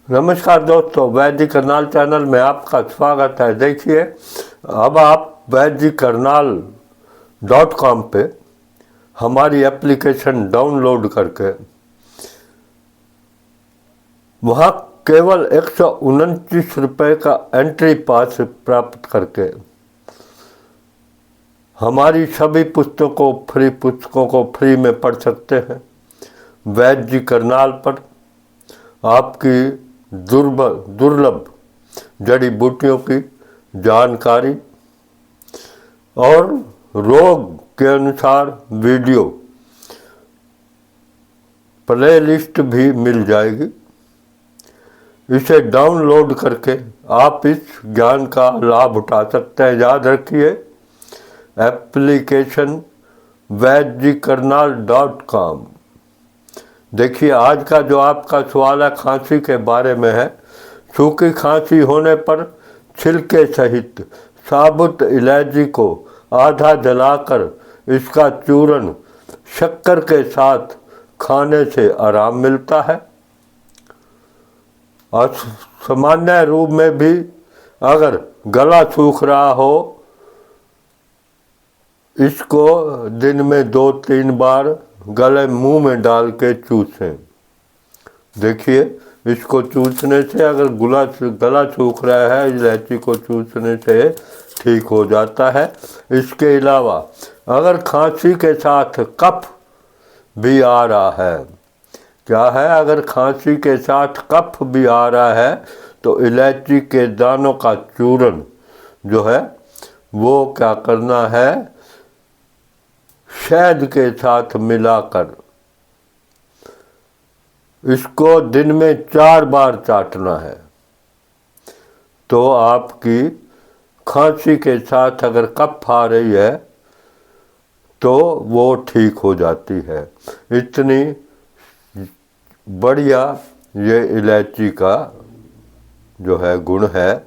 नमस्कार दोस्तों, वैद्य करनाल चैनल में आपका स्वागत है। देखिए, अब आप वैद्यकरनाल.com पे हमारी एप्लीकेशन डाउनलोड करके वहाँ केवल 129 रुपये का एंट्री पास प्राप्त करके हमारी सभी पुस्तकों को फ्री में पढ़ सकते हैं। वैद्य करनाल पर आपकी दुर्लभ जड़ी बूटियों की जानकारी और रोग के अनुसार वीडियो प्लेलिस्ट भी मिल जाएगी। इसे डाउनलोड करके आप इस ज्ञान का लाभ उठा सकते हैं। याद रखिए, एप्लीकेशन वैद्यकरनाल.com। देखिए, आज का जो आपका सवाल है खांसी के बारे में है। सूखी खांसी होने पर छिलके सहित साबुत इलायची को आधा जलाकर इसका चूर्ण शक्कर के साथ खाने से आराम मिलता है। और सामान्य रूप में भी अगर गला सूख रहा हो, इसको दिन में 2-3 बार गले मुंह में डाल के चूसें। देखिए, इसको चूसने से अगर गला सूख रहा है, इलायची को चूसने से ठीक हो जाता है। इसके अलावा अगर खांसी के साथ कफ भी आ रहा है, क्या है, अगर खांसी के साथ कफ भी आ रहा है तो इलायची के दानों का चूर्ण जो है वो क्या करना है, शहद के साथ मिलाकर इसको दिन में 4 बार चाटना है। तो आपकी खांसी के साथ अगर कफ आ रही है तो वो ठीक हो जाती है। इतनी बढ़िया ये इलायची का जो है गुण है।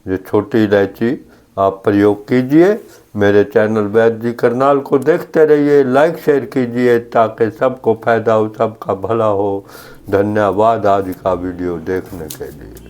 ये छोटी इलायची आप प्रयोग कीजिए। मेरे चैनल वैद्य करनाल को देखते रहिए, लाइक शेयर कीजिए ताकि सबको फायदा हो, सबका भला हो। धन्यवाद आज का वीडियो देखने के लिए।